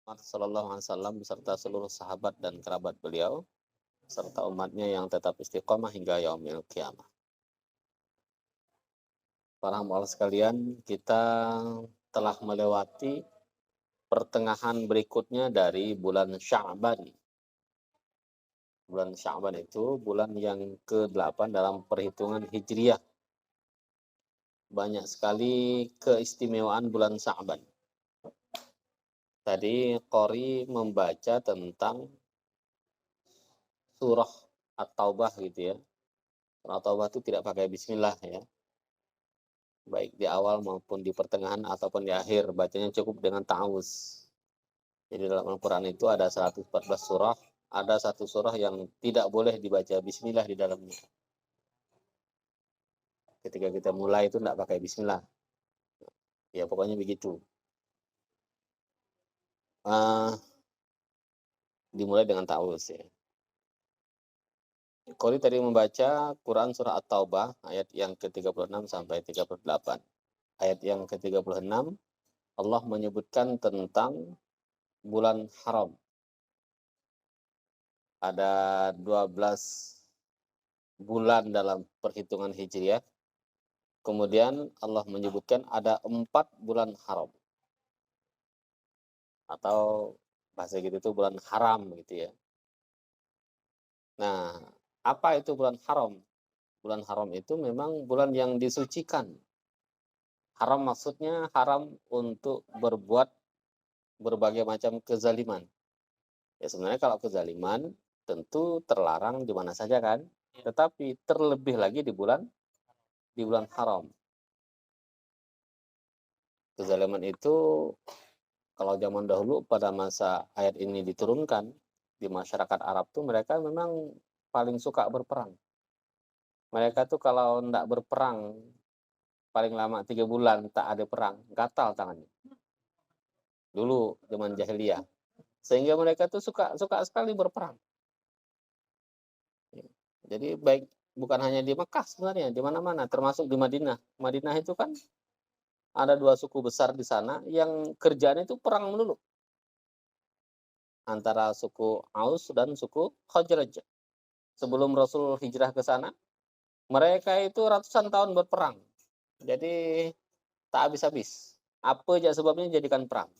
Muhammad Sallallahu Alaihi Wasallam beserta seluruh sahabat dan kerabat beliau serta umatnya yang tetap istiqomah hingga yaumil kiamah. Para hamba sekalian, kita telah melewati pertengahan berikutnya dari bulan Sya'ban. Bulan Sya'ban itu bulan yang ke-8 dalam perhitungan Hijriah. Banyak sekali keistimewaan bulan Sya'ban. Tadi Qori membaca tentang surah At-Taubah gitu ya. Surah At-Taubah itu tidak pakai bismillah ya. Baik di awal maupun di pertengahan ataupun di akhir, bacanya cukup dengan ta'awuz. Jadi dalam Al-Quran itu ada 114 surah, ada satu surah yang tidak boleh dibaca bismillah di dalamnya. Ketika kita mulai itu tidak pakai bismillah. Ya pokoknya begitu. Dimulai dengan ta'awuz ya. Qori tadi membaca Quran surah At-Taubah ayat yang ke-36 sampai 38. Ayat yang ke-36 Allah menyebutkan tentang bulan haram. Ada 12 bulan dalam perhitungan Hijriah. Kemudian Allah menyebutkan ada 4 bulan haram. Atau bahasa gitu itu bulan haram gitu ya. Nah, apa itu bulan haram? Bulan haram itu memang bulan yang disucikan. Haram maksudnya haram untuk berbuat berbagai macam kezaliman. Ya sebenarnya kalau kezaliman tentu terlarang di mana saja kan, tetapi terlebih lagi di bulan haram. Kezaliman itu kalau zaman dahulu pada masa ayat ini diturunkan di masyarakat Arab tuh mereka memang paling suka berperang. Mereka tuh kalau enggak berperang paling lama 3 bulan tak ada perang, gatal tangannya. Dulu zaman jahiliyah. Sehingga mereka tuh suka sekali berperang. Jadi baik bukan hanya di Mekah sebenarnya, di mana-mana, termasuk di Madinah. Madinah itu kan ada 2 suku besar di sana yang kerjanya itu perang melulu. Antara suku Aus dan suku Khazraj. Sebelum Rasul hijrah ke sana, mereka itu ratusan tahun berperang. Jadi tak habis-habis. Apa aja sebabnya jadikan perang.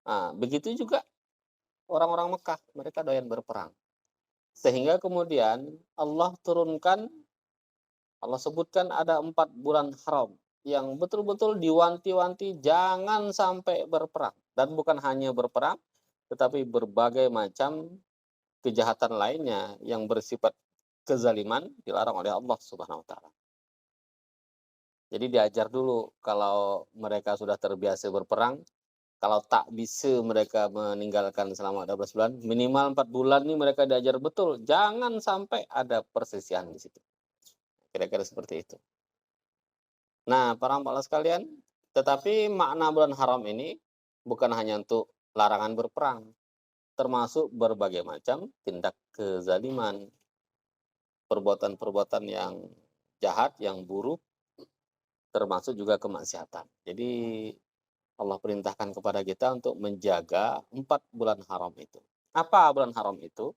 Nah, begitu juga orang-orang Mekah, mereka doyan berperang. Sehingga kemudian Allah sebutkan ada 4 bulan haram yang betul-betul diwanti-wanti jangan sampai berperang. Dan bukan hanya berperang, tetapi berbagai macam kejahatan lainnya yang bersifat kezaliman dilarang oleh Allah Subhanahu wa taala. Jadi diajar dulu kalau mereka sudah terbiasa berperang, kalau tak bisa mereka meninggalkan selama 12 bulan, minimal 4 bulan nih mereka diajar betul, jangan sampai ada perselisihan di situ. Kira-kira seperti itu. Nah, para hamba sekalian, tetapi makna bulan haram ini bukan hanya untuk larangan berperang, termasuk berbagai macam tindak kezaliman, perbuatan-perbuatan yang jahat, yang buruk, termasuk juga kemaksiatan. Jadi Allah perintahkan kepada kita untuk menjaga 4 bulan haram itu. Apa bulan haram itu?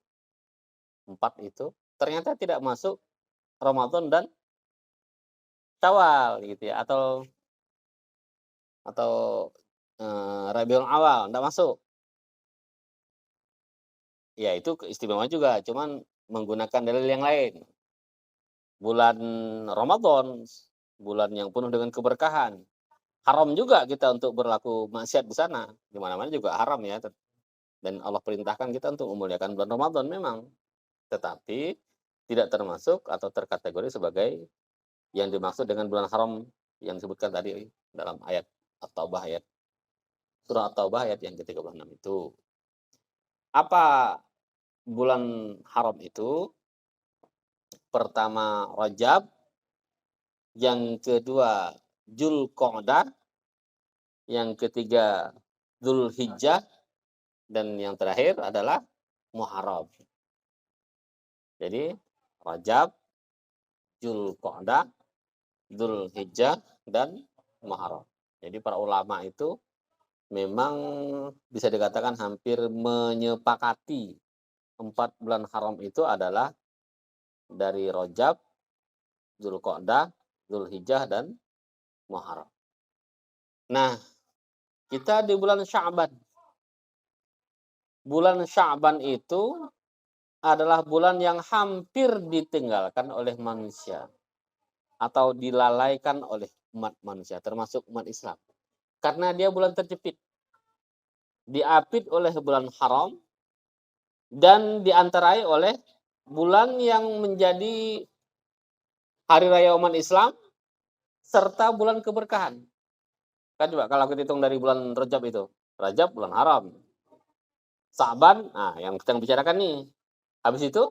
4 itu ternyata tidak masuk Ramadan dan Syawal gitu ya atau Rabiul Awal, enggak masuk. Ya itu keistimewaan juga, cuman menggunakan dalil yang lain. Bulan Ramadan, bulan yang penuh dengan keberkahan. Haram juga kita untuk berlaku maksiat di sana. Di mana-mana juga haram ya. Dan Allah perintahkan kita untuk memuliakan bulan Ramadan memang. Tetapi tidak termasuk atau terkategori sebagai yang dimaksud dengan bulan haram yang disebutkan tadi dalam ayat At-Taubah ayat surah At-Taubah ayat yang ke-36 itu. Apa bulan haram itu? Pertama Rajab, yang kedua Dzulqa'dah, yang ketiga Dzulhijjah, dan yang terakhir adalah Muharram. Jadi Rajab, Dzulqa'dah, Dzulhijjah, dan Muharram. Jadi para ulama itu memang bisa dikatakan hampir menyepakati 4 bulan haram itu adalah dari Rajab, Dzulqa'dah, Dzulhijjah, dan Muharram. Nah, kita di bulan Sya'ban. Bulan Sya'ban itu adalah bulan yang hampir ditinggalkan oleh manusia atau dilalaikan oleh umat manusia, termasuk umat Islam. Karena dia bulan terjepit. Diapit oleh bulan haram dan diantarai oleh bulan yang menjadi hari raya umat Islam serta bulan keberkahan. Kan coba kalau kita hitung dari bulan Rajab itu. Rajab bulan haram. Sa'ban, nah yang kita bicarakan nih. Habis itu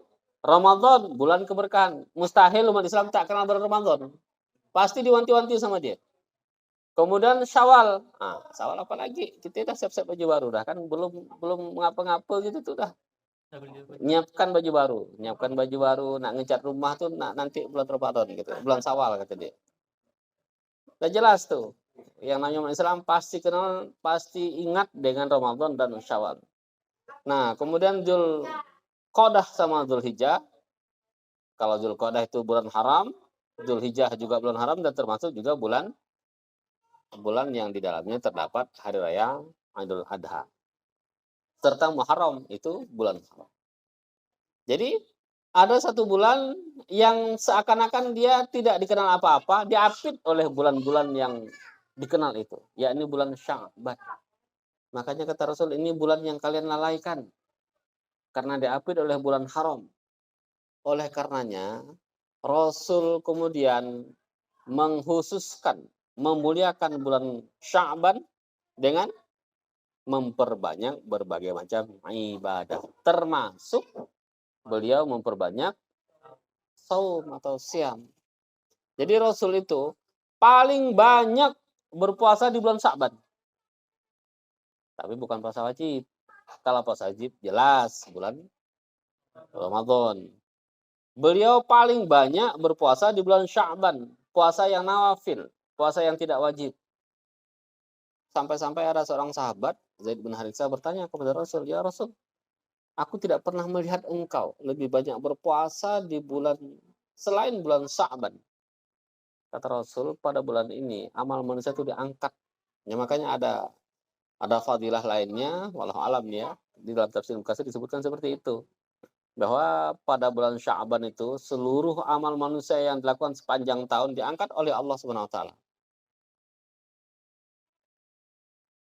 Ramadan, bulan keberkahan. Mustahil umat Islam tak kenal bulan Ramadan. Pasti diwanti-wanti sama dia. Kemudian Syawal. Nah, Syawal apa lagi? Kita udah siap-siap baju baru dah kan belum ngapa-ngapa gitu tuh dah. Nyiapkan baju baru, nak ngecat rumah tuh nanti bulan Ramadan gitu. Bulan Syawal kata dia. Udah jelas tuh. Yang namanya umat Islam pasti kenal, pasti ingat dengan Ramadan dan Syawal. Nah, kemudian Dzulqa'dah sama Dzulhijjah. Kalau Dzulqa'dah itu bulan haram, Dzulhijjah juga bulan haram dan termasuk juga bulan yang di dalamnya terdapat hari raya Idul Adha. Serta Muharram itu bulan haram. Jadi ada satu bulan yang seakan-akan dia tidak dikenal apa-apa, diapit oleh bulan-bulan yang dikenal itu, yakni bulan Sya'ban. Makanya kata Rasul, ini bulan yang kalian lalaikan karena diapit oleh bulan haram. Oleh karenanya Rasul kemudian menghususkan, memuliakan bulan Sya'ban dengan memperbanyak berbagai macam ibadah, termasuk beliau memperbanyak saum atau siam. Jadi Rasul itu paling banyak berpuasa di bulan Sya'ban. Tapi bukan puasa wajib. Kalau puasa wajib jelas bulan Ramadan. Beliau paling banyak berpuasa di bulan Sya'ban, puasa yang nawafil, puasa yang tidak wajib. Sampai-sampai ada seorang sahabat, Zaid bin Haritsah, bertanya kepada Rasul, "Ya Rasul, aku tidak pernah melihat engkau lebih banyak berpuasa di bulan selain bulan Sya'ban." Kata Rasul, pada bulan ini amal manusia itu diangkat. Ya, makanya ada fadilah lainnya, walau alam ya, di dalam tafsir Mukatsir disebutkan seperti itu. Bahwa pada bulan Sya'ban itu seluruh amal manusia yang dilakukan sepanjang tahun diangkat oleh Allah Subhanahu wa taala.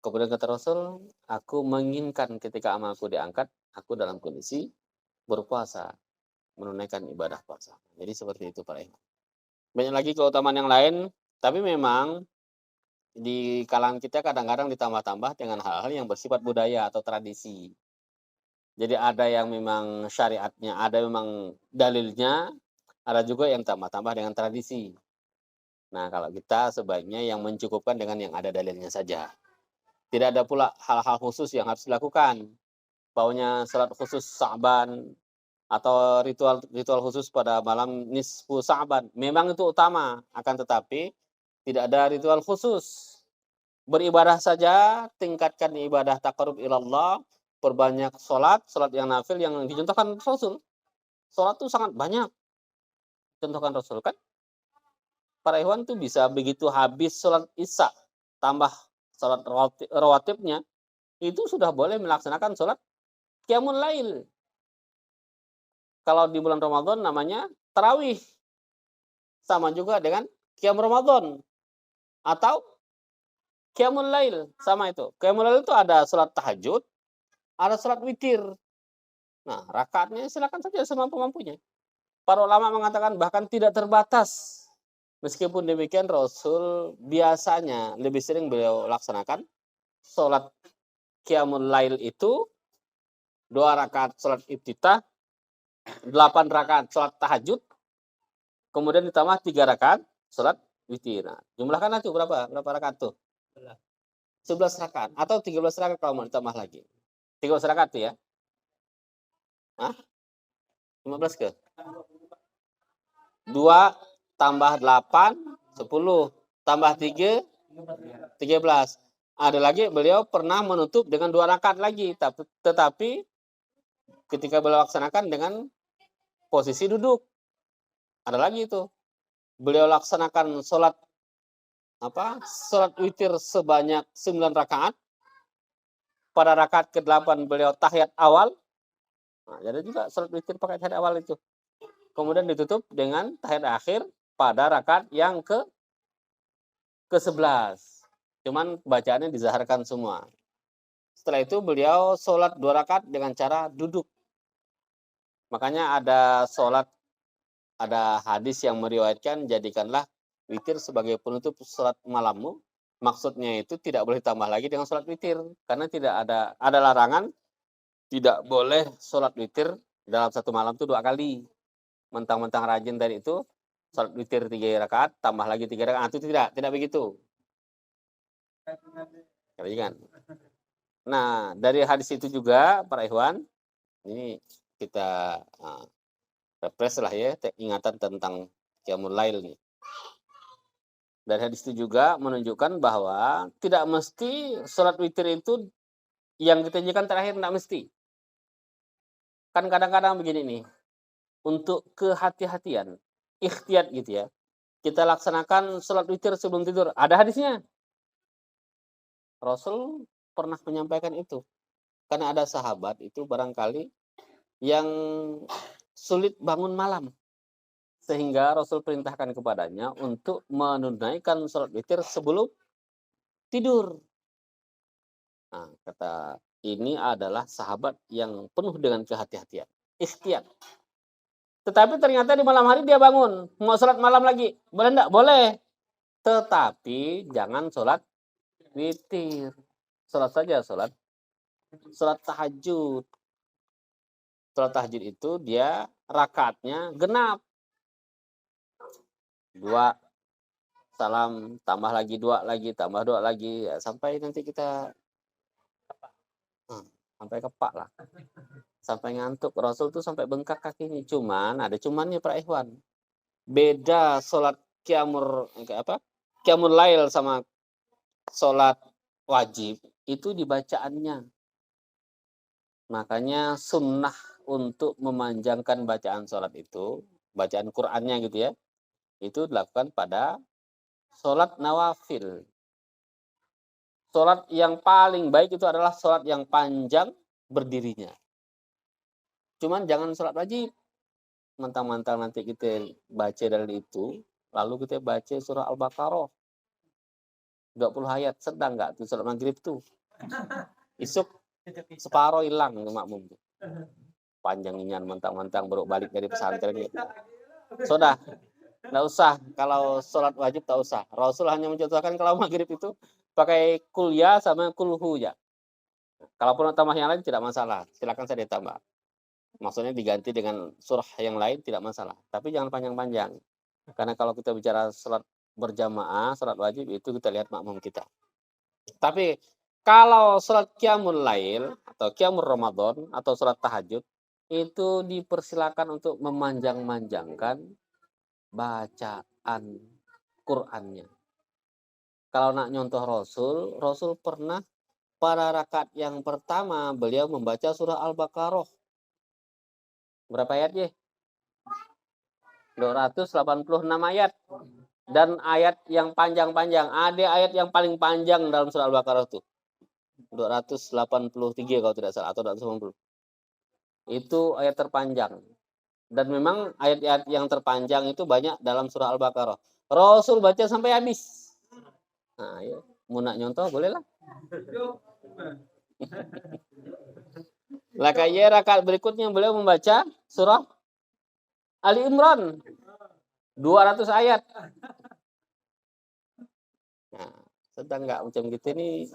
Kemudian kata Rasul, aku menginginkan ketika amalku diangkat, aku dalam kondisi berpuasa, menunaikan ibadah puasa. Jadi seperti itu para ikhwan. Banyak lagi keutamaan yang lain, tapi memang di kalangan kita kadang-kadang ditambah-tambah dengan hal-hal yang bersifat budaya atau tradisi. Jadi ada yang memang syariatnya, ada memang dalilnya, ada juga yang tambah-tambah dengan tradisi. Nah, kalau kita sebaiknya yang mencukupkan dengan yang ada dalilnya saja. Tidak ada pula hal-hal khusus yang harus dilakukan. Baunya salat khusus Sa'ban atau ritual khusus pada malam nisfu Sa'ban. Memang itu utama, akan tetapi tidak ada ritual khusus. Beribadah saja, tingkatkan ibadah taqarrub ilallah, perbanyak salat yang nafil yang dicontohkan Rasul. Salat itu sangat banyak contohkan Rasul kan. Para ikhwan tuh bisa begitu habis salat Isya tambah salat rawatibnya, itu sudah boleh melaksanakan salat qiyamul lail. Kalau di bulan Ramadan namanya tarawih. Sama juga dengan qiyam Ramadan atau qiyamul lail, sama itu. Qiyamul lail itu ada salat tahajud, ada salat witir. Nah, rakaatnya silakan saja semampu-mampunya. Para ulama mengatakan bahkan tidak terbatas. Meskipun demikian Rasul biasanya lebih sering beliau laksanakan salat qiyamul lail itu 2 rakaat salat iftitah, 8 rakaat salat tahajud, kemudian ditambah 3 rakaat salat witir. Nah, jumlahkan itu berapa rakaat tuh? 11 rakaat atau 13 rakaat kalau mau ditambah lagi. 13 rakaat tuh ya. Hah? 15 ke? 2 tambah 8, 10. Tambah 3, 13. Ada lagi beliau pernah menutup dengan 2 rakaat lagi, tetapi ketika beliau laksanakan dengan posisi duduk. Ada lagi itu. Beliau laksanakan sholat witir sebanyak 9 rakaat. Pada rakaat ke-8 beliau tahiyat awal. Nah, jadi juga sholat witir pakai tahiyat awal itu. Kemudian ditutup dengan tahiyat akhir pada rakaat yang ke-11. Cuman bacaannya dizaharkan semua. Setelah itu beliau sholat 2 rakaat dengan cara duduk. Makanya ada hadis yang meriwayatkan, jadikanlah witir sebagai penutup sholat malammu. Maksudnya itu tidak boleh tambah lagi dengan sholat witir. Karena tidak ada larangan, tidak boleh sholat witir dalam satu malam itu 2 kali. Mentang-mentang rajin dari itu, sholat witir 3 rakaat, tambah lagi 3 rakaat. Itu tidak begitu. Kan? Nah, dari hadis itu juga, para ikhwan, ini kita refresh lah ya, ingatan tentang qiyamul lail nih. Dari hadis itu juga menunjukkan bahwa tidak mesti sholat witir itu yang ditunjukkan terakhir, tidak mesti. Kan kadang-kadang begini nih, untuk kehati-hatian, ikhtiyat gitu ya, kita laksanakan sholat witir sebelum tidur. Ada hadisnya. Rasul pernah menyampaikan itu. Karena ada sahabat itu barangkali yang sulit bangun malam. Sehingga Rasul perintahkan kepadanya untuk menunaikan sholat witir sebelum tidur. Nah, kata ini adalah sahabat yang penuh dengan kehati-hatian. Ikhtiyat. Tetapi ternyata di malam hari dia bangun. Mau sholat malam lagi. Boleh enggak? Boleh. Tetapi jangan sholat witir. Sholat saja, sholat tahajud. Sholat tahajud itu dia rakaatnya genap. 2 salam, tambah lagi 2 lagi, tambah 2 lagi, ya, sampai nanti kita sampai kepak lah. Sampai ngantuk. Rasul tuh sampai bengkak kakinya. Cuman ada cumannya para ikhwan. Beda sholat qiyamul lail sama sholat wajib itu dibacaannya. Makanya sunnah untuk memanjangkan bacaan sholat itu, bacaan Qur'annya gitu ya, itu dilakukan pada sholat nawafil. Sholat yang paling baik itu adalah sholat yang panjang berdirinya. Cuman jangan sholat wajib. Mentang-mentang nanti kita baca dari itu, lalu kita baca surah Al-Baqarah. 20 ayat, sedang nggak tuh sholat maghrib tuh. Isuk separuh hilang makmum. Panjangnya mentang-mentang baru balik dari pesantren gitu. Sudah, nggak usah. Kalau sholat wajib tak usah. Rasul hanya mencontohkan kalau maghrib itu pakai kuliah sama kulhu ya. Kalaupun tambah yang lain tidak masalah, silakan saya ditambah. Maksudnya diganti dengan surah yang lain tidak masalah. Tapi jangan panjang-panjang. Karena kalau kita bicara sholat berjamaah, sholat wajib itu kita lihat makmum kita. Tapi kalau sholat qiyamul lail atau qiyamul Ramadan atau sholat tahajud itu dipersilakan untuk memanjang-manjangkan bacaan Qur'annya. Kalau nak nyontoh Rasul pernah pada rakaat yang pertama beliau membaca surah Al-Baqarah. Berapa ayat ya? 286 ayat. Dan ayat yang panjang-panjang. Ada ayat yang paling panjang dalam surah Al-Baqarah itu. 283 kalau tidak salah, atau 280. Itu ayat terpanjang. Dan memang ayat-ayat yang terpanjang itu banyak dalam surah Al-Baqarah. Rasul baca sampai habis. Nah, ya. Mau nak nyontoh boleh lah. Lakaya rakaat berikutnya beliau membaca surah Ali Imran. 200 ayat. Nah, sedang nggak macam gitu nih.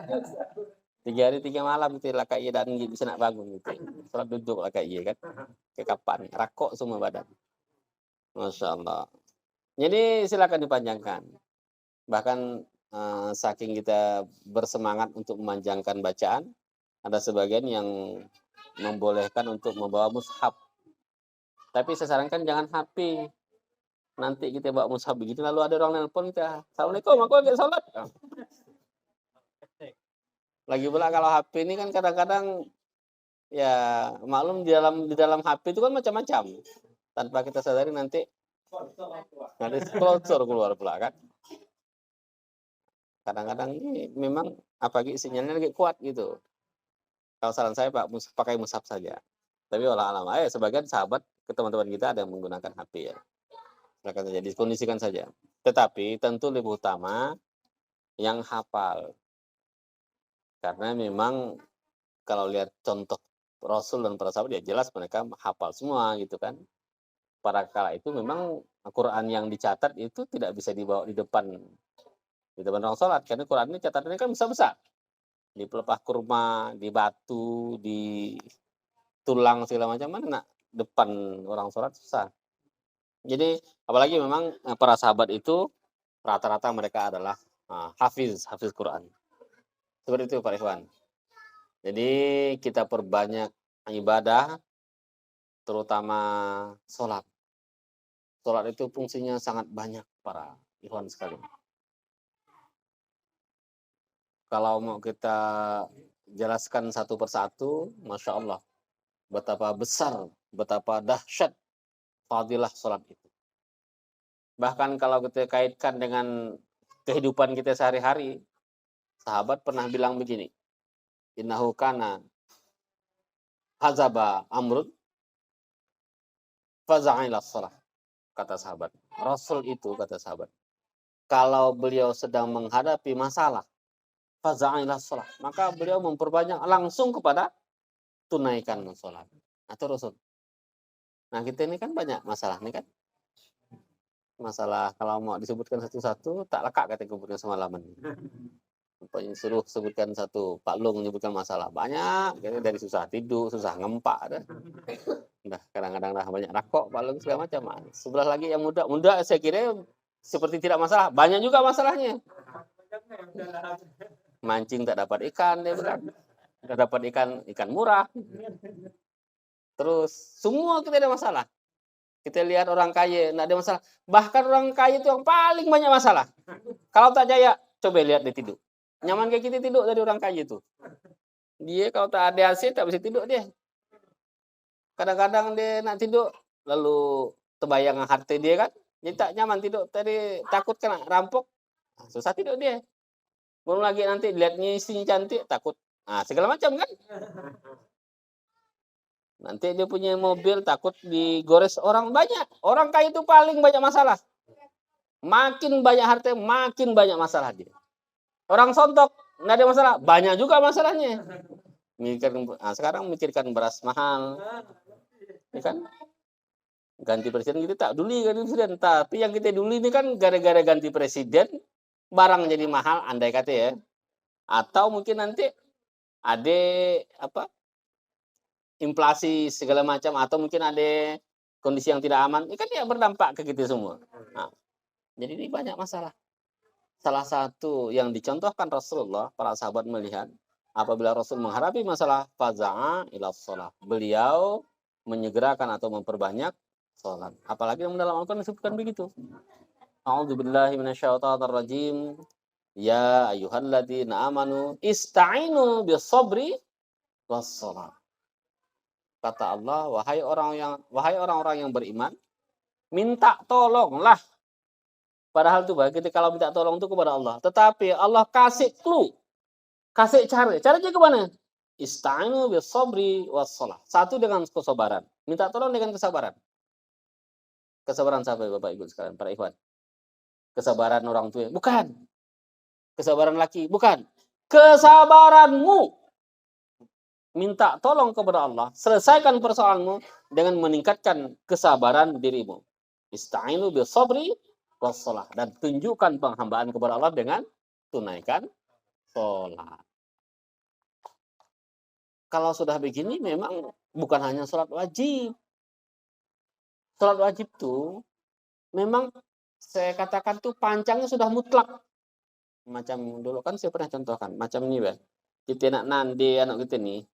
3 hari 3 malam itu lakaya dan bisa nak bangun gitu. Sholat duduk lakaya kan. Ke kapan? Rakok semua badan. Masya Allah. Jadi silakan dipanjangkan. Bahkan saking kita bersemangat untuk memanjangkan bacaan, ada sebagian yang membolehkan untuk membawa mushaf. Tapi saya sarankan jangan HP. Nanti kita bawa mushaf begitu, lalu ada orang nelpon kita. Assalamualaikum, aku lagi sholat. Lagi pula kalau HP ini kan kadang-kadang ya maklum di dalam HP itu kan macam-macam. Tanpa kita sadari nanti sponsor keluar pula kan. Kadang-kadang ini memang apalagi sinyalnya lagi kuat gitu. Kalau saran saya Pak, pakai mushaf saja. Tapi walau alam, sebagian sahabat ke teman-teman kita ada yang menggunakan HP ya. Silakan saja, dikondisikan saja. Tetapi tentu lebih utama yang hafal. Karena memang kalau lihat contoh Rasul dan para sahabat ya jelas mereka hafal semua gitu kan. Pada kala itu memang Al-Quran yang dicatat itu tidak bisa dibawa di depan orang sholat. Karena Quran ini catatannya kan besar-besar. Di pelepah kurma, di batu, di tulang segala macam mana depan orang sholat susah. Jadi apalagi memang para sahabat itu rata-rata mereka adalah hafiz Quran. Seperti itu Pak Ikhwan. Jadi kita perbanyak ibadah, terutama sholat. Sholat itu fungsinya sangat banyak para ikhwan sekalian. Kalau mau kita jelaskan satu persatu, Masya Allah, betapa besar, betapa dahsyat fadilah sholat itu. Bahkan kalau kita kaitkan dengan kehidupan kita sehari-hari, sahabat pernah bilang begini, innahu kana hazaba amrun faza'ila sholat. Kata sahabat. Rasul itu, kata sahabat, kalau beliau sedang menghadapi masalah, faza'ila sholat, maka beliau memperbanyak langsung kepada tunaikan sholat. Atau Rasul. Nah kita ini kan banyak masalah nih kan. Masalah kalau mau disebutkan satu-satu, tak lekak kata kuburnya semalaman. Suruh sebutkan satu, Pak Long menyebutkan masalah. Banyak, dari susah tidur, susah ngempak. Dah kadang-kadang dah banyak rakok, Pak Long segala macam. Sebelah lagi yang muda saya kira seperti tidak masalah. Banyak juga masalahnya. Mancing tak dapat ikan, dia bilang. Tak dapat ikan murah. Terus semua kita ada masalah. Kita lihat orang kaya, tidak ada masalah. Bahkan orang kaya itu yang paling banyak masalah. Kalau tak jaya, coba lihat dia tidur. Nyaman kayak kita tidur dari orang kaya itu. Dia kalau tak ada AC, tak bisa tidur dia. Kadang-kadang dia nak tidur, lalu terbayang harta dia kan. Dia tak nyaman tidur, tadi takut kena rampok. Susah tidur dia. Belum lagi nanti lihatnya istrinya cantik, takut. Segala macam kan. Nanti dia punya mobil takut digores orang banyak. Orang kaya itu paling banyak masalah. Makin banyak harta, makin banyak masalah dia. Orang sontok, nggak ada masalah. Banyak juga masalahnya. Sekarang mikirkan beras mahal. Ya kan? Ganti presiden kita tak peduli ganti presiden. Tapi yang kita dulu ini kan gara-gara ganti presiden, barang jadi mahal, andai kata ya. Atau mungkin nanti ada inflasi segala macam, atau mungkin ada kondisi yang tidak aman, ini kan ya berdampak ke kita semua. Jadi ini banyak masalah. Salah satu yang dicontohkan Rasulullah, para sahabat melihat, apabila Rasul menghadapi masalah faza'a ila sholat, beliau menyegerakan atau memperbanyak sholat. Apalagi yang dalam Al-Quran disebutkan begitu. A'udzubillahi minasyaitonirrajim. Ya ayyuhalladzina amanu ista'inu bis-sabri was-shalah. Kata Allah, wahai orang-orang yang beriman, minta tolonglah. Padahal itu kita kalau minta tolong itu kepada Allah. Tetapi Allah kasih clue, kasih cara. Caranya kemana? Ista'inu bis-sabri was-shalah. Satu dengan kesabaran. Minta tolong dengan kesabaran. Kesabaran siapa Bapak Ibu sekalian, para ikhwan? Kesabaran orang tua? Bukan. Kesabaran laki? Bukan. Kesabaranmu. Minta tolong kepada Allah, selesaikan persoalanmu dengan meningkatkan kesabaran dirimu. Ista'inu bis-sabri was-shalah, dan tunjukkan penghambaan kepada Allah dengan tunaikan sholat. Kalau sudah begini memang bukan hanya sholat wajib. Sholat wajib tuh memang saya katakan tuh pancangnya sudah mutlak. Macam dulu kan saya pernah contohkan, macam ini ya. Kita nak nandi anak kita nih,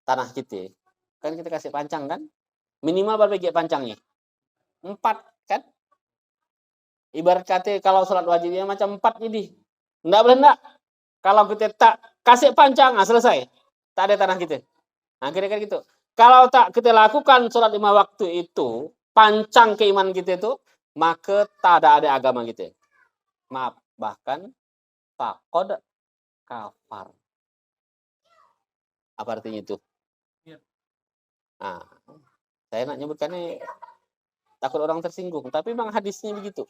tanah kita, kan kita kasih pancang kan, minimal berapa biji pancangnya? 4 kan? Ibarat kata kalau sholat wajibnya macam 4 jadi, enggak boleh enggak. Kalau kita tak kasih pancang, selesai. Tak ada tanah kita. Nah, kira-kira gitu. Kalau tak kita lakukan sholat 5 waktu itu, pancang keimanan kita itu, maka tak ada agama kita. Maaf, bahkan faqad kafar. Apa artinya itu? Nah, saya nak nyebutkannya takut orang tersinggung, tapi memang hadisnya begitu.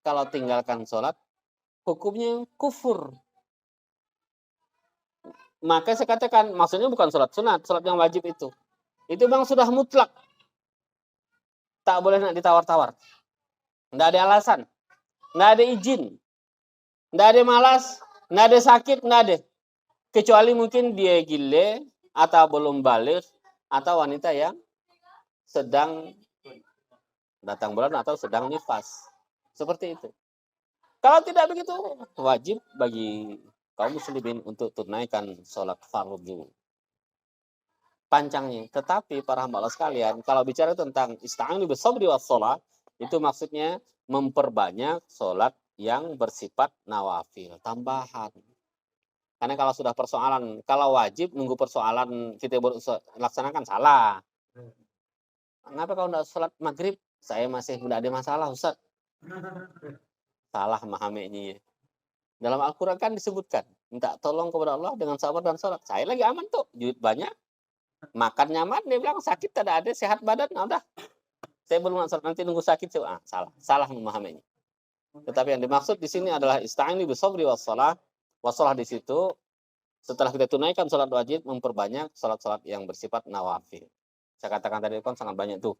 Kalau tinggalkan sholat, hukumnya kufur. Maka saya katakan, maksudnya bukan sholat sunat, sholat yang wajib itu. Itu memang sudah mutlak. Tak boleh nak ditawar-tawar. Tidak ada alasan. Tidak ada izin. Tidak ada malas. Tidak ada sakit. Tidak ada. Kecuali mungkin dia gile, atau belum balik, atau wanita yang sedang datang bulan atau sedang nifas. Seperti itu. Kalau tidak begitu, wajib bagi kaum muslimin untuk tunaikan sholat fardu. Pancangnya. Tetapi para hamba Allah sekalian, kalau bicara tentang ista'inu bisabri was sholat, itu maksudnya memperbanyak sholat yang bersifat nawafil, tambahan. Karena kalau sudah persoalan, kalau wajib nunggu persoalan kita laksanakan salah. Kenapa kalau tidak sholat maghrib? Saya masih tidak ada masalah, Ustaz. Salah memahaminya. Dalam Al-Quran kan disebutkan, minta tolong kepada Allah dengan sabar dan sholat. Saya lagi aman tuh, duit banyak, makan nyaman, dia bilang sakit tidak ada, sehat badan, nah udah. Saya belum nanti nunggu sakit, salah memahaminya. Tetapi yang dimaksud di sini adalah ista'inu bisabri wassalah. Wassalah di situ, setelah kita tunaikan sholat wajib, memperbanyak sholat-sholat yang bersifat nawafil. Saya katakan tadi kan sangat banyak tuh.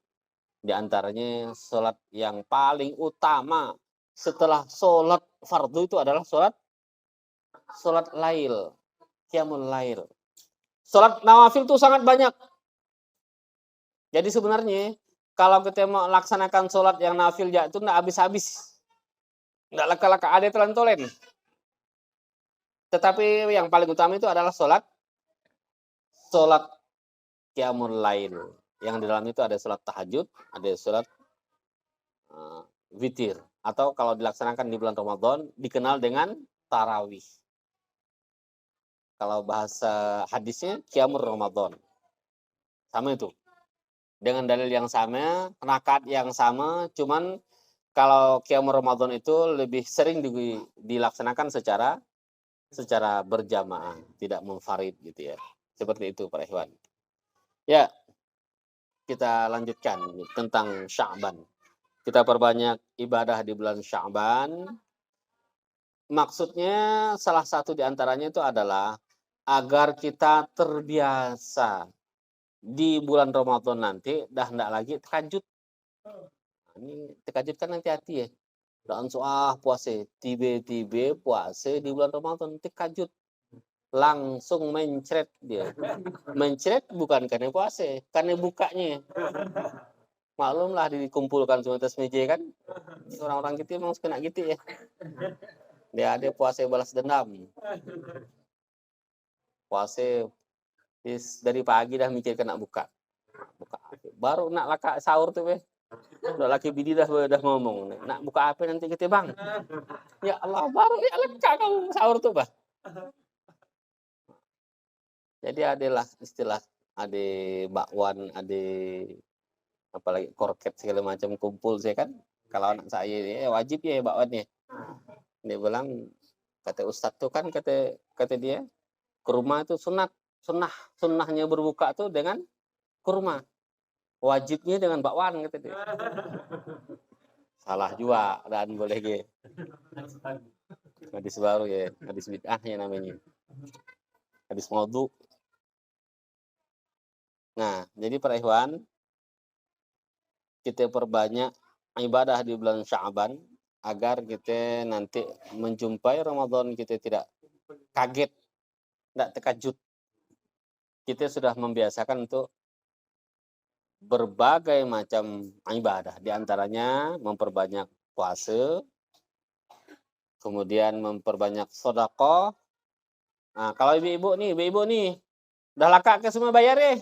Di antaranya sholat yang paling utama setelah sholat fardu itu adalah sholat lail, qiyamul lail. Sholat nawafil itu sangat banyak. Jadi sebenarnya kalau kita mau laksanakan sholat yang nafil itu tidak habis-habis. Tidak laka-laka ada telan-tolen. Tetapi yang paling utama itu adalah sholat qiyamul lail. Yang di dalam itu ada sholat tahajud, ada sholat witir. Atau kalau dilaksanakan di bulan Ramadan, dikenal dengan tarawih. Kalau bahasa hadisnya, qiyamul Ramadan. Sama itu. Dengan dalil yang sama, rakaat yang sama, cuman kalau qiyamul Ramadan itu lebih sering dilaksanakan secara berjamaah, tidak munfarid gitu ya. Seperti itu Pak Ikhwan. Ya, kita lanjutkan tentang Sya'ban. Kita perbanyak ibadah di bulan Sya'ban. Maksudnya salah satu di antaranya itu adalah agar kita terbiasa di bulan Ramadan nanti dah enggak lagi tahajud. Ini tahajud kan nanti hati ya. Dan puasa, tiba-tiba puasa di bulan Ramadan tahajud. Langsung mencret dia. Mencret bukan karena puasa, karena bukanya. Maklumlah dikumpulkan semua atas meja kan. Orang-orang gitu emang kena gitu ya. Dia ada puasa balas dendam. Puasa dari pagi dah mikir kena buka. Baru nak laka sahur tuh beh. Udah laki bini dah ngomong. Nak buka apa nanti kita bang? Ya Allah, baru ya leka kamu sahur tuh bah. Jadi adalah istilah ada bakwan, ada apalagi korket segala macam kumpul saya kan. Kalau anak saya ya wajib ya bakwannya. Dia bilang kata Ustadz tuh kan kata dia kurma itu sunnahnya berbuka tuh dengan kurma. Wajibnya dengan bakwan kata dia. Salah juga dan boleh ge. Hadis baru ya, hadis bid'ah ya namanya. Hadis maudhu. Nah, jadi para ikhwan, kita perbanyak ibadah di bulan Sya'ban agar kita nanti menjumpai Ramadan kita tidak kaget, tidak terkejut. Kita sudah membiasakan untuk berbagai macam ibadah, di antaranya memperbanyak puasa, kemudian memperbanyak sedekah. Nah, kalau ibu-ibu nih, udah laka ke semua bayar ya?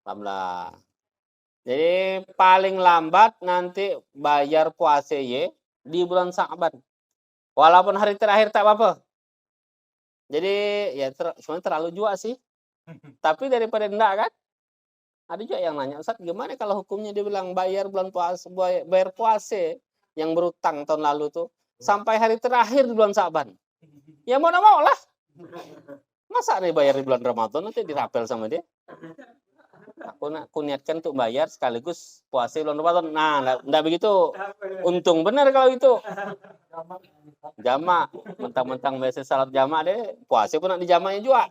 Alhamdulillah. Jadi paling lambat nanti bayar puasa ya di bulan Sya'ban. Walaupun hari terakhir tak apa-apa. Jadi ya sebenarnya terlalu juga sih. Tapi daripada enggak kan, ada juga yang nanya, "Ustaz gimana kalau hukumnya?" Dia bilang bayar bayar puasa yang berutang tahun lalu tuh, sampai hari terakhir di bulan Sa'ban. Ya mau nggak mau lah, masa nih bayar di bulan Ramadan nanti dirapel sama dia. Aku niatkan untuk bayar sekaligus puasa bulan Ramadan. Nah, enggak begitu. Untung benar kalau itu. Jamak, mentang-mentang biasa salat jamak deh, puasa pun nak di jamaknya juga.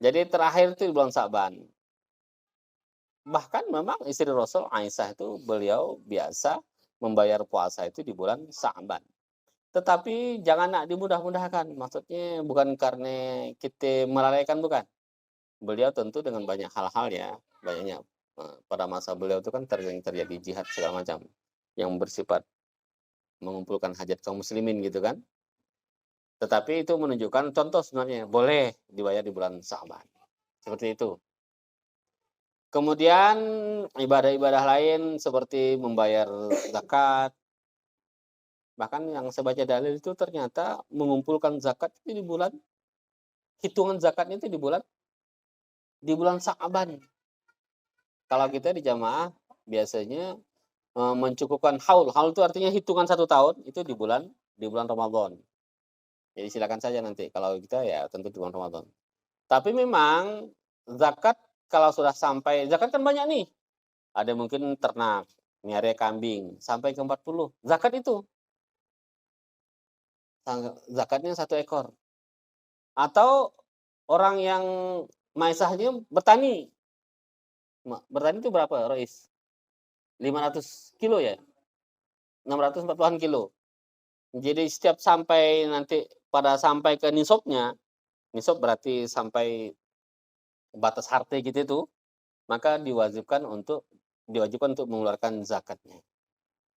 Jadi terakhir itu di bulan Sa'ban. Bahkan memang istri Rasul Aisyah itu beliau biasa membayar puasa itu di bulan Sa'ban. Tetapi jangan nak dimudah-mudahkan. Maksudnya bukan karena kita melalaikan, bukan. Beliau tentu dengan banyak hal-hal ya, banyaknya pada masa beliau itu kan terjadi jihad segala macam yang bersifat mengumpulkan hajat kaum muslimin gitu kan. Tetapi itu menunjukkan contoh sebenarnya boleh dibayar di bulan Sa'ban. Seperti itu. Kemudian ibadah-ibadah lain seperti membayar zakat. Bahkan yang saya baca dalil itu ternyata mengumpulkan zakat itu di bulan, hitungan zakatnya itu di bulan Sa'ban. Kalau kita di jamaah biasanya mencukupkan haul. Haul itu artinya hitungan 1 tahun itu di bulan Ramadan. Jadi silakan saja nanti kalau kita ya tentu di bulan Ramadan. Tapi memang zakat kalau sudah sampai, zakat kan banyak nih. Ada mungkin ternak, miara kambing sampai ke 40. Zakat itu zakatnya 1 ekor. Atau orang yang maisahnya bertani. Bertani itu berapa, Rois? 500 kilo ya? 640-an kilo. Jadi setiap sampai nanti sampai ke nisabnya, nisab berarti sampai batas harta gitu itu, maka diwajibkan untuk mengeluarkan zakatnya.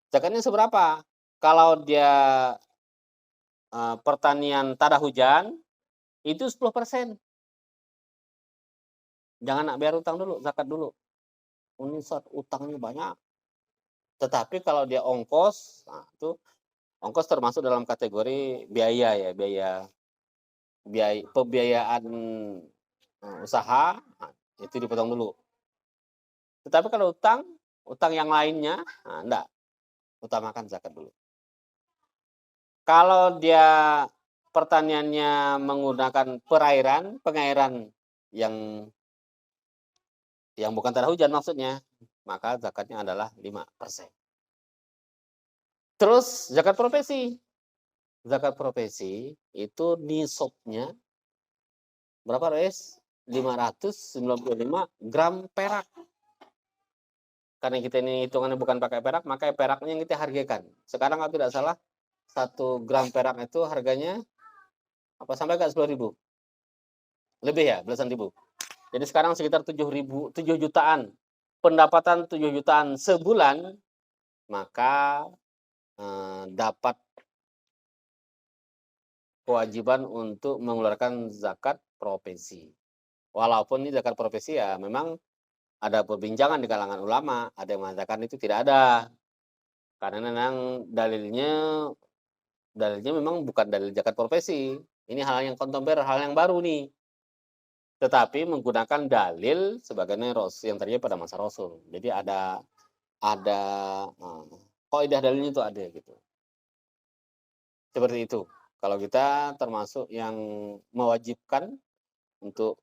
Zakatnya seberapa? Kalau dia pertanian tada hujan, itu 10%. Jangan nak bayar utang dulu, zakat dulu. Ini utangnya banyak. Tetapi kalau dia ongkos, nah itu ongkos termasuk dalam kategori biaya ya, biaya pembiayaan usaha, nah, itu dipotong dulu. Tetapi kalau utang yang lainnya, nah enggak, utamakan zakat dulu. Kalau dia pertaniannya menggunakan pengairan yang bukan tanah hujan maksudnya, maka zakatnya adalah 5%. Terus zakat profesi. Zakat profesi itu nisabnya berapa, Res? 595 gram perak. Karena kita ini hitungannya bukan pakai perak, maka peraknya yang kita hargaikan. Sekarang kalau tidak salah 1 gram perak itu harganya sampai ke 10.000? Lebih ya, belasan ribu. Jadi sekarang sekitar 7 jutaan. Pendapatan 7 jutaan sebulan, maka dapat kewajiban untuk mengeluarkan zakat profesi. Walaupun ini zakat profesi ya memang ada perbincangan di kalangan ulama, ada yang mengatakan itu tidak ada. Karena memang dalilnya memang bukan dalil zakat profesi. Ini hal yang kontemporer, hal yang baru nih. Tetapi menggunakan dalil sebagaimana yang terjadi pada masa Rasul. Jadi ada kaidah dalilnya itu ada gitu. Seperti itu. Kalau kita termasuk yang mewajibkan untuk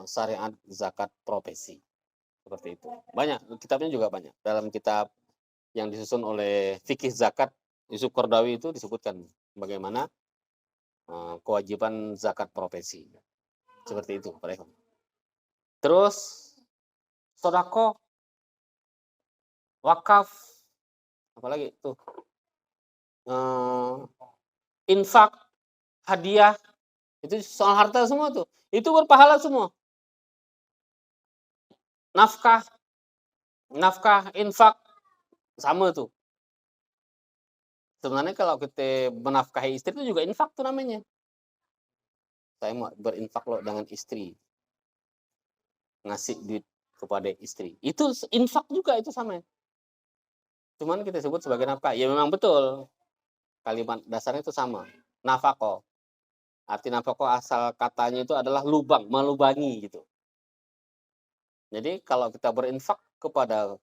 syariat zakat profesi. Seperti itu. Banyak, kitabnya juga banyak. Dalam kitab yang disusun oleh Fikih Zakat Yusuf Qaradawi itu disebutkan bagaimana kewajiban zakat profesi. Seperti itu, Pak Rekon. Terus sodako, wakaf, apalagi tuh, infak, hadiah, itu soal harta semua tuh. Itu berpahala semua. Nafkah, infak, sama tuh. Sebenarnya kalau kita menafkahi istri itu juga infak tuh namanya. Saya mau berinfak loh dengan istri. Ngasih duit kepada istri. Itu infak juga, itu sama. Cuman kita sebut sebagai nafkah. Ya memang betul. Kalimat dasarnya itu sama. Nafako. Arti nafkah asal katanya itu adalah lubang, melubangi gitu. Jadi kalau kita berinfak kepada,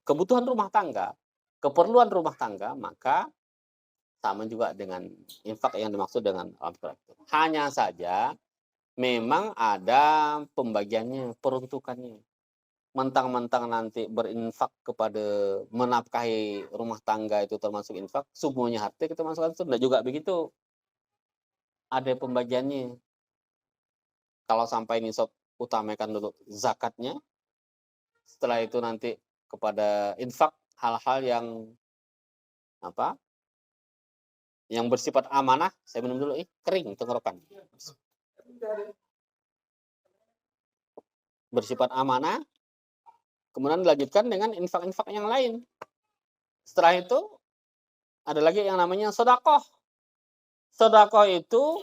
kebutuhan rumah tangga, keperluan rumah tangga, maka sama juga dengan infak yang dimaksud dengan al-infaq. Hanya saja memang ada pembagiannya, peruntukannya. Mentang-mentang nanti berinfak kepada menafkahi rumah tangga itu termasuk infak, semuanya harta kita masukkan itu, enggak juga begitu. Ada pembagiannya. Kalau sampai nisab, utamakan dulu zakatnya, setelah itu nanti kepada infak hal-hal yang apa, yang bersifat amanah. Saya minum dulu, kering tenggorokan. Bersifat amanah, kemudian dilanjutkan dengan infak-infak yang lain. Setelah itu ada lagi yang namanya sedekah. Sedekah itu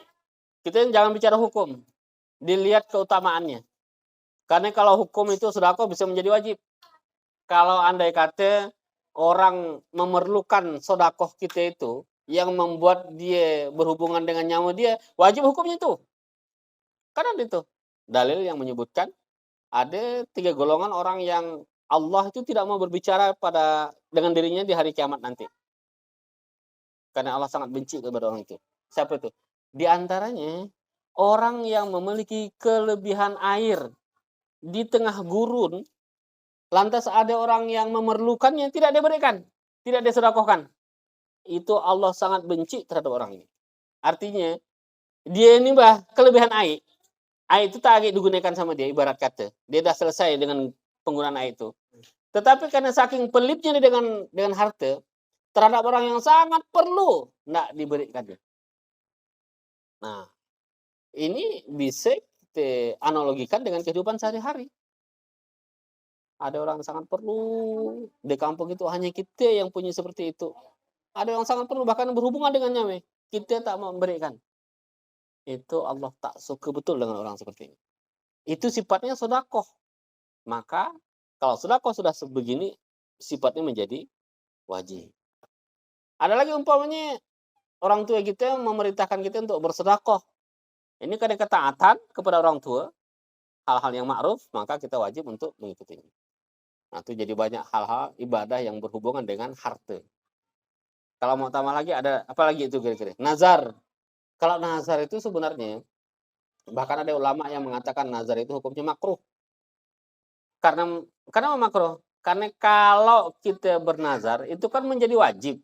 kita jangan bicara hukum, dilihat keutamaannya. Karena kalau hukum itu sedekah bisa menjadi wajib. Kalau andai kata orang memerlukan sedekah kita itu yang membuat dia berhubungan dengan nyawa dia, wajib hukumnya itu. Karena itu dalil yang menyebutkan ada 3 golongan orang yang Allah itu tidak mau berbicara dengan dirinya di hari kiamat nanti. Karena Allah sangat benci kepada orang itu. Siapa itu? Di antaranya orang yang memiliki kelebihan air di tengah gurun, lantas ada orang yang memerlukannya, tidak diberikan, tidak disedekahkan. Itu Allah sangat benci terhadap orang ini. Artinya, dia ini kelebihan air. Air itu tak digunakan sama dia, ibarat kata. Dia sudah selesai dengan penggunaan air itu. Tetapi karena saking pelitnya dengan harta, terhadap orang yang sangat perlu, tidak diberikan. Nah, ini bisa kita analogikan dengan kehidupan sehari-hari. Ada orang yang sangat perlu, di kampung itu hanya kita yang punya seperti itu. Ada yang sangat perlu, bahkan berhubungan dengannya, kita tak mau memberikan. Itu Allah tak suka betul dengan orang seperti ini. Itu sifatnya sedekah. Maka kalau sedekah sudah sebegini, sifatnya menjadi wajib. Ada lagi umpamanya orang tua kita memerintahkan kita untuk bersedekah. Ini karena ketaatan kepada orang tua, hal-hal yang ma'ruf, maka kita wajib untuk mengikutinya. Nah, itu jadi banyak hal-hal ibadah yang berhubungan dengan harta. Kalau mau tambah lagi ada apa lagi itu kira-kira? Nazar. Kalau nazar itu sebenarnya bahkan ada ulama yang mengatakan nazar itu hukumnya makruh. Karena makruh? Karena kalau kita bernazar itu kan menjadi wajib.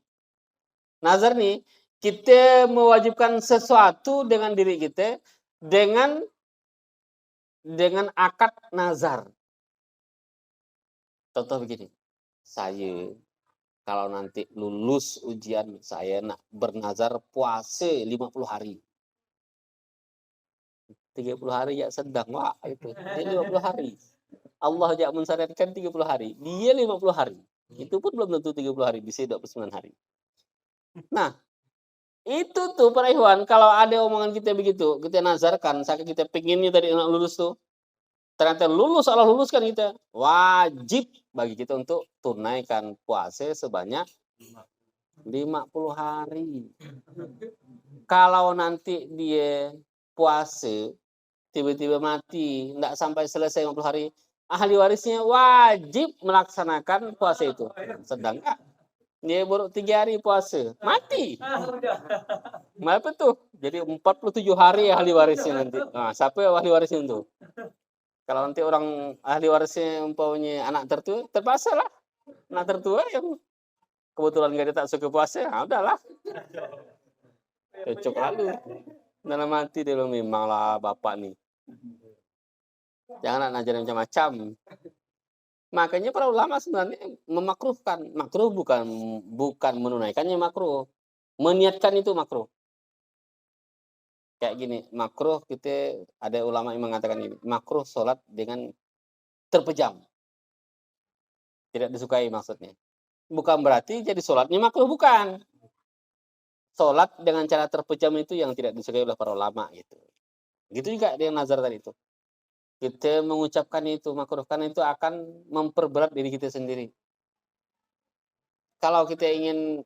Nazar nih, kita mewajibkan sesuatu dengan diri kita dengan akad nazar. Contoh begini, saya kalau nanti lulus ujian, saya nak bernazar puasa 50 hari. 30 hari ya sedang, wah itu. Dia 50 hari. Allah jak mensyariatkan 30 hari. Dia 50 hari. Itu pun belum tentu 30 hari, bisa 29 hari. Nah, itu tuh para ikhwan, kalau ada omongan kita begitu, kita nazarkan, saking kita pengennya tadi anak lulus tuh, ternyata lulus, Allah luluskan kita, wajib bagi kita untuk tunaikan puasa sebanyak 50 hari. Kalau nanti dia puasa, tiba-tiba mati, tidak sampai selesai 50 hari, ahli warisnya wajib melaksanakan puasa itu. Sedangkan dia baru 3 hari puasa, mati. Apa tuh? Jadi 47 hari ahli warisnya nanti. Nah, siapa ahli warisnya itu? Kalau nanti orang ahli warisnya umpamanya anak tertua, terpaksa lah. Anak tertua yang kebetulan gak tak suka puasa, nah udahlah. Cocok lalu. Dalam hati dia memang lah bapak nih. Jangan ngajarin macam-macam. Makanya para ulama sebenarnya memakruhkan. Makruh bukan menunaikannya makruh. Meniatkan itu makruh. Kayak gini, makruh kita ada ulama yang mengatakan ini, makruh sholat dengan terpejam. Tidak disukai maksudnya. Bukan berarti jadi sholatnya makruh, bukan. Sholat dengan cara terpejam itu yang tidak disukai oleh para ulama gitu. Gitu juga dengan nazar tadi itu. Kita mengucapkan itu makruh karena itu akan memperberat diri kita sendiri. Kalau kita ingin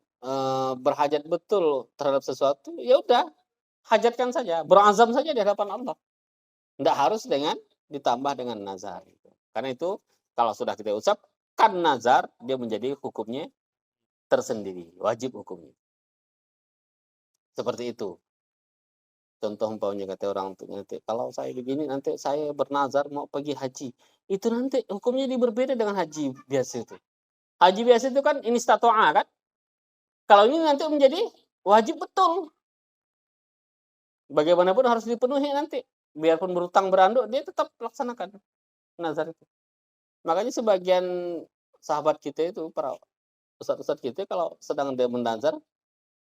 berhajat betul terhadap sesuatu, ya udah hajatkan saja, berazam saja di hadapan Allah. Tidak harus ditambah dengan nazar. Karena itu kalau sudah kita ucapkan nazar, dia menjadi hukumnya tersendiri, wajib hukumnya. Seperti itu. Contoh umpamanya kata orang tuh nanti, kalau saya begini nanti saya bernazar mau pergi haji. Itu nanti hukumnya berbeda dengan haji biasa itu. Haji biasa itu kan ini istato'a kan? Kalau ini nanti menjadi wajib betul. Bagaimanapun harus dipenuhi nanti. Biarpun berutang beranduk, dia tetap laksanakan nazar itu. Makanya sebagian sahabat kita itu, para ustadz-ustadz kita, kalau sedang dia menazar,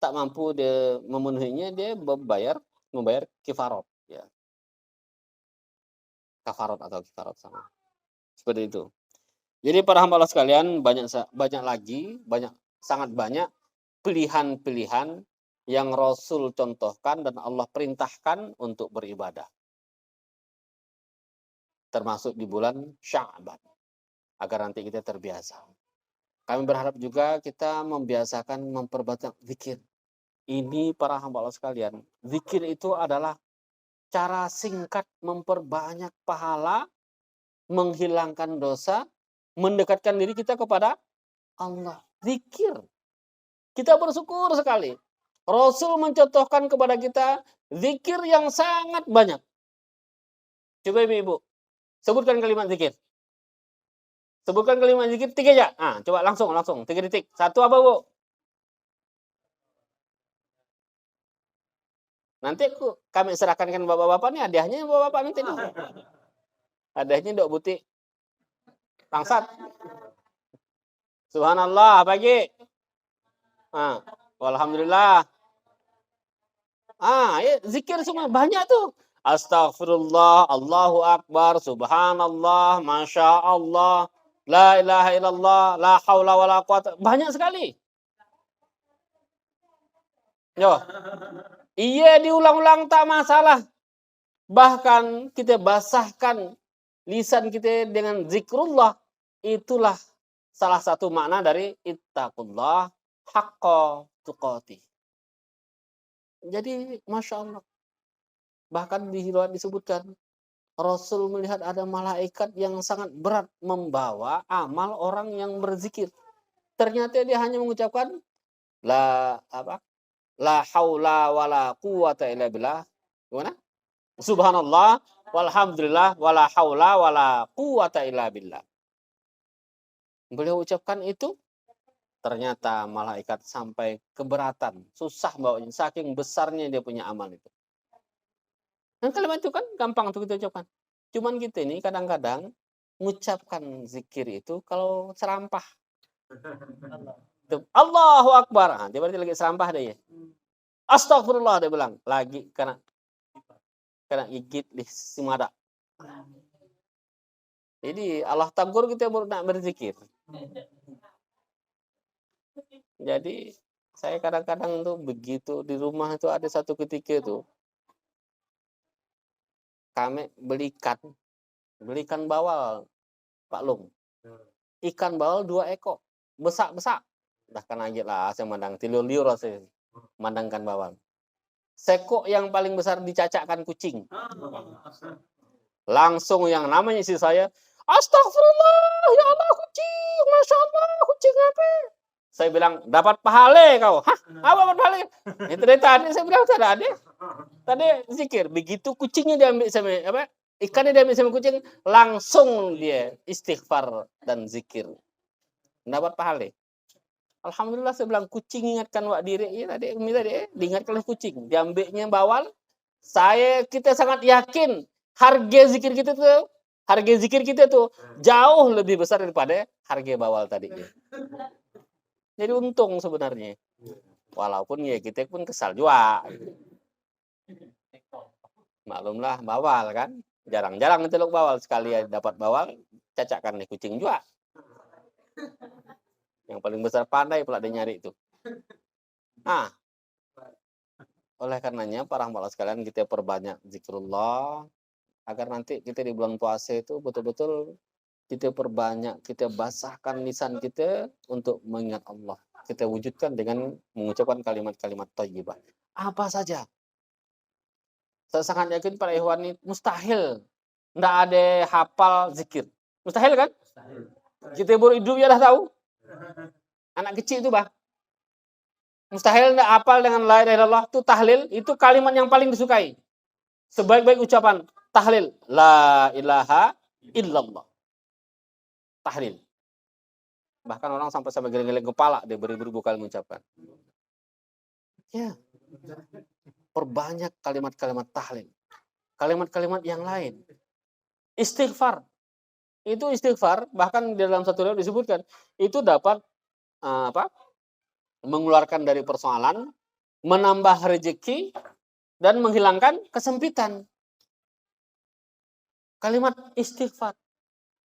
tak mampu dia memenuhinya, dia membayar kifarot. Ya. Kafarot atau kifarot sama. Seperti itu. Jadi para hamba Allah sekalian, sangat banyak pilihan-pilihan yang Rasul contohkan dan Allah perintahkan untuk beribadah. Termasuk di bulan Sya'ban. Agar nanti kita terbiasa. Kami berharap juga kita membiasakan memperbanyak zikir. Ini para hamba Allah sekalian. Zikir itu adalah cara singkat memperbanyak pahala, menghilangkan dosa, mendekatkan diri kita kepada Allah. Zikir. Kita bersyukur sekali. Rasul mencontohkan kepada kita zikir yang sangat banyak. Coba ibu-ibu, sebutkan kalimat zikir. Sebutkan kalimat zikir 3 aja. Coba langsung 3 detik. 1 apa, Bu? Nanti kami serahkan bapak-bapak nih, hadiahnya bapak-bapak nanti nih. Hadiahnya Dok Buti. Langsat. Subhanallah, pagi. Alhamdulillah. Ya, zikir semua banyak tuh. Astaghfirullah, Allahu Akbar, Subhanallah, Masya Allah, La ilaha illallah, La haula wa la quwata. Banyak sekali. Yo. Iya, diulang-ulang tak masalah. Bahkan kita basahkan lisan kita dengan zikrullah. Itulah salah satu makna dari ittaqullah haqqa tuqatih. Jadi Masya Allah. Bahkan di riwayat disebutkan Rasul melihat ada malaikat yang sangat berat membawa amal orang yang berzikir. Ternyata dia hanya mengucapkan la haula wala quwata illa billah. Gimana? Subhanallah walhamdulillah wala haula wala quwata illa billah. Beliau ucapkan itu, ternyata malaikat sampai keberatan, susah bawanya, saking besarnya dia punya amal itu. Dan kalimat itu kan gampang untuk kita ucapkan. Cuman kita ini kadang-kadang mengucapkan zikir itu kalau serampah. Allahu Akbar. Dia berarti lagi serampah deh ya. Astagfirullah dia bilang. Lagi kena gigit di simada. Jadi Allah tegur kita baru nak berzikir. Jadi saya kadang-kadang tuh begitu di rumah itu ada satu ketika tuh kami belikan bawal Pak Lung. Ikan bawal 2 ekor. Besak-besak. Dah kan aja lah saya mandang tilur-liur saya mandangkan bawal. Sekok yang paling besar dicacakkan kucing. Langsung yang namanya istri saya, astagfirullah, ya Allah kucing, Masya Allah, kucing apa? Saya bilang, dapat pahala kau. Hah? Apa dapat pahala? Itu dari tadi saya bilang, tadi zikir. Begitu kucingnya diambil sama, ikannya diambil sama kucing, langsung dia istighfar dan zikir. Dapat pahala. Alhamdulillah saya bilang, kucing ingatkan wak diri. Ya tadi, diingatkan oleh kucing. Diambilnya bawal. Kita sangat yakin harga zikir kita tuh jauh lebih besar daripada harga bawal tadi. Jadi untung sebenarnya. Walaupun ya kita pun kesal juga. Maklumlah bawal kan. Jarang-jarang teluk bawal. Sekali dapat bawal, cacakkan nih kucing juga. Yang paling besar pandai pula dia nyari itu. Oleh karenanya para hamba Allah sekalian kita perbanyak zikrullah. Agar nanti kita di bulan puasa itu betul-betul kita perbanyak, kita basahkan lisan kita untuk mengingat Allah. Kita wujudkan dengan mengucapkan kalimat-kalimat thayyibah. Apa saja. Saya sangat yakin para ikhwan ini mustahil ndak ada hafal zikir. Mustahil kan? Kita baru hidup ya dah tahu. Anak kecil itu, Bah. Mustahil ndak hafal dengan la ilaha illallah itu tahlil, itu kalimat yang paling disukai. Sebaik-baik ucapan tahlil la ilaha illallah. Tahlil. Bahkan orang sampai geleng-geleng kepala dia beribu-ribu kali mengucapkan. Ya. Perbanyak kalimat-kalimat tahlil. Kalimat-kalimat yang lain. Istighfar. Itu istighfar, bahkan di dalam satu riwayat disebutkan, itu dapat mengeluarkan dari persoalan, menambah rezeki, dan menghilangkan kesempitan. Kalimat istighfar.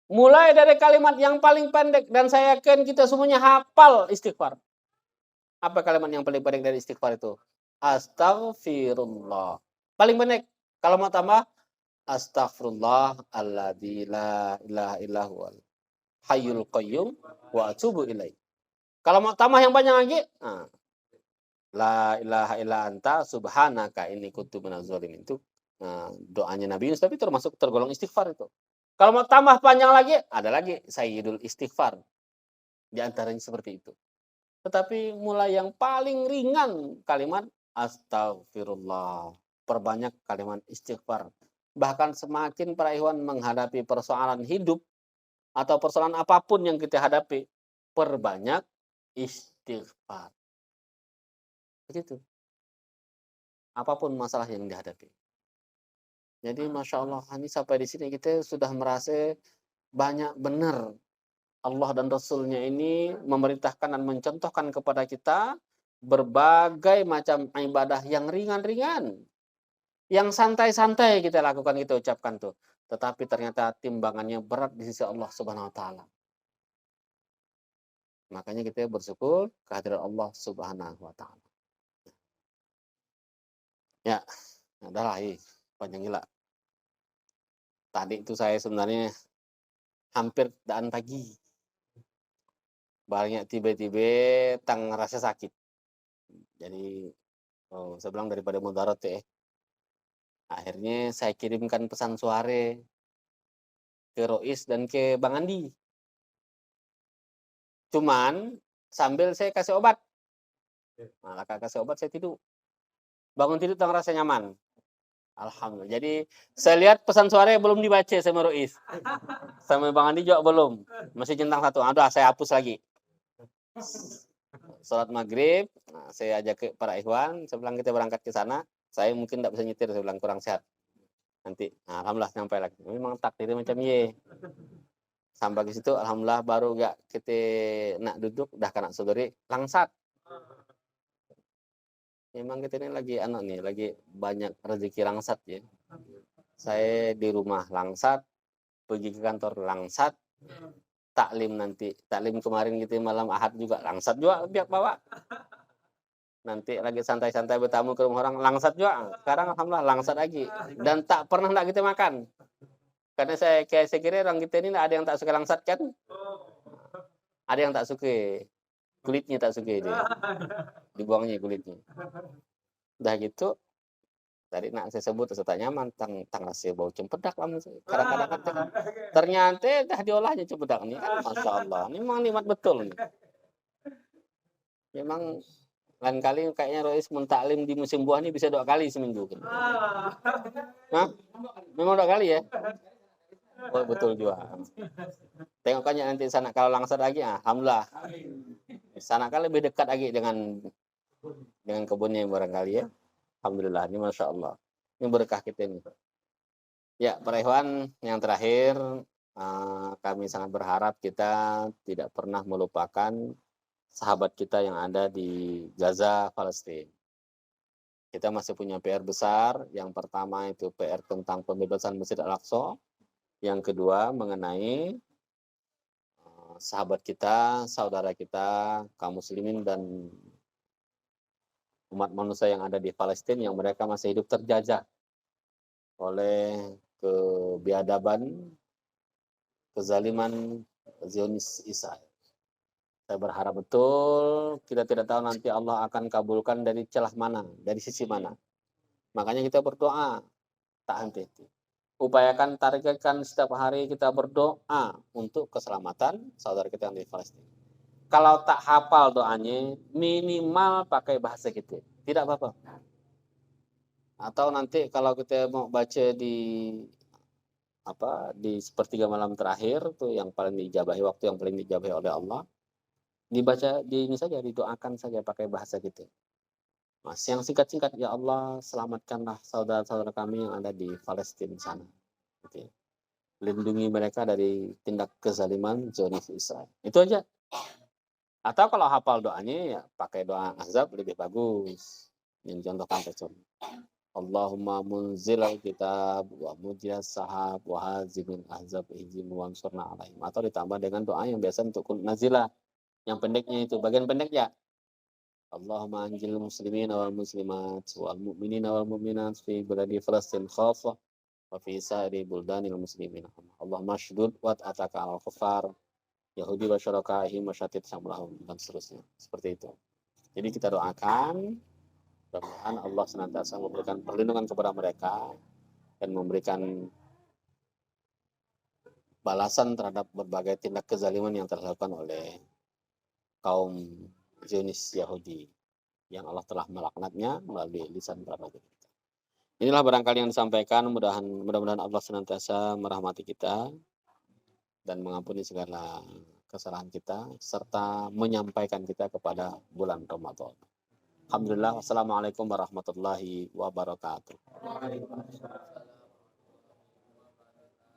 Mulai dari kalimat yang paling pendek, dan saya yakin kita semuanya hafal istighfar. Apa kalimat yang paling pendek dari istighfar itu? Astaghfirullah. Paling pendek. Kalau mau tambah, astaghfirullah alladzi la ilaha illa huwal hayyul qayyum wa atubu ilaih. Kalau mau tambah yang banyak lagi, la ilaha illa anta subhanaka inni kuntu minaz zalimin. Itu doanya Nabi Yunus, tapi tergolong istighfar itu. Kalau mau tambah panjang lagi, ada lagi sayyidul istighfar. Di antaranya seperti itu. Tetapi mulai yang paling ringan kalimat astagfirullah. Perbanyak kalimat istighfar. Bahkan semakin para ikhwan menghadapi persoalan hidup atau persoalan apapun yang kita hadapi, perbanyak istighfar. Begitu. Apapun masalah yang dihadapi. Jadi Masya Allah, ini sampai di sini kita sudah merasa banyak benar Allah dan Rasulnya ini memerintahkan dan mencontohkan kepada kita berbagai macam ibadah yang ringan-ringan. Yang santai-santai kita lakukan, kita ucapkan tuh. Tetapi ternyata timbangannya berat di sisi Allah Subhanahu wa taala. Makanya kita bersyukur kehadiran Allah Subhanahu wa taala. Ya, adalah panjang gila. Tadi itu saya sebenarnya hampir daan pagi. Banyak tiba-tiba tang rasa sakit. Jadi saya bilang daripada mudarat ya. Akhirnya saya kirimkan pesan suara ke Rois dan ke Bang Andi. Cuman sambil saya kasih obat. Nah, kasih obat saya tidur. Bangun tidur tang rasa nyaman. Alhamdulillah. Jadi saya lihat pesan suara belum dibaca sama Rois. Sama Bang Andi juga belum. Masih centang satu. Aduh, saya hapus lagi. Salat maghrib, saya ajak ke para ikhwan, saya bilang kita berangkat ke sana. Saya mungkin tidak bisa nyetir, saya bilang kurang sehat. Nanti, alhamdulillah sampai lagi. Memang takdirnya macam ye. Sampai ke situ, alhamdulillah baru gak kita nak duduk, dah kena sodori, langsat. Memang kita ini lagi banyak rezeki langsat ya. Saya di rumah langsat, pergi ke kantor langsat, taklim kemarin gitu malam Ahad juga langsat juga pihak bawa. Nanti lagi santai-santai bertamu ke rumah orang langsat juga. Sekarang alhamdulillah langsat lagi. Dan tak pernah enggak kita makan. Karena saya kira orang kita ini ada yang tak suka langsat kan? Ada yang tak suka. Kulitnya tak suka dia. Dibuangnya kulitnya. Udah gitu, tadi nak saya sebut saya tanya tang rasa bau cempedak lah. Kadang-kadang ternyata dah diolahnya cempedak ini kan, Masya Allah. Ini memang nikmat betul nih. Memang lain kali kayaknya Rois mentaklim di musim buah ini bisa 2 kali seminggu. Hah? Memang 2 kali ya? Oh, betul juga. Tengoknya nanti sana kalau langsat lagi, alhamdulillah. Sana kan lebih dekat lagi dengan kebunnya barangkali ya. Alhamdulillah, ini Masya Allah. Ini berkah kita ini. Ya, para ikhwan, yang terakhir, kami sangat berharap kita tidak pernah melupakan sahabat kita yang ada di Gaza, Palestina. Kita masih punya PR besar. Yang pertama itu PR tentang pembebasan Masjid Al-Aqsa. Yang kedua mengenai sahabat kita, saudara kita, kaum muslimin dan umat manusia yang ada di Palestina yang mereka masih hidup terjajah oleh kebiadaban, kezaliman Zionis Israel. Saya berharap betul, kita tidak tahu nanti Allah akan kabulkan dari celah mana, dari sisi mana. Makanya kita berdoa, tak henti-henti. Upayakan targetkan setiap hari kita berdoa untuk keselamatan saudara kita yang di Palestina. Kalau tak hafal doanya, minimal pakai bahasa kita. Tidak apa-apa. Atau nanti kalau kita mau baca di sepertiga malam terakhir tuh yang paling diijabahi, waktu yang paling diijabahi oleh Allah, dibaca ini saja, didoakan saja pakai bahasa kita. Mas, yang singkat-singkat, ya Allah selamatkanlah saudara-saudara kami yang ada di Palestina sana. Gitu ya. Lindungi mereka dari tindak kezaliman Zionis Israel. Itu aja. Atau kalau hafal doanya ya pakai doa Ahzab lebih bagus. Yang contohkan tersebut. Allahumma munzilal kitab wa mujras sahab wa hazimil ahzab ihzim wa ansurna alaihim. Atau ditambah dengan doa yang biasa untuk nazilah. Yang pendeknya itu, bagian pendek ya. Allahumma anjil muslimin wal muslimat wal mu'minin wal mu'minat fi baladi Falastin khafah wa fi sa'iri buldanil muslimin. Allahumma shdud wat ataka al kufar Yahudi wa syurakaihim wa syatid samlahum dan seterusnya. Seperti itu. Jadi kita doakan mudah-mudahan Allah senantiasa memberikan perlindungan kepada mereka dan memberikan balasan terhadap berbagai tindak kezaliman yang dilakukan oleh kaum Zionis Yahudi yang Allah telah melaknatnya melalui lisan para nabi. Inilah barangkali yang disampaikan, mudah-mudahan Allah senantiasa merahmati kita dan mengampuni segala kesalahan kita serta menyampaikan kita kepada bulan Ramadan. Alhamdulillah, wassalamualaikum warahmatullahi wabarakatuh.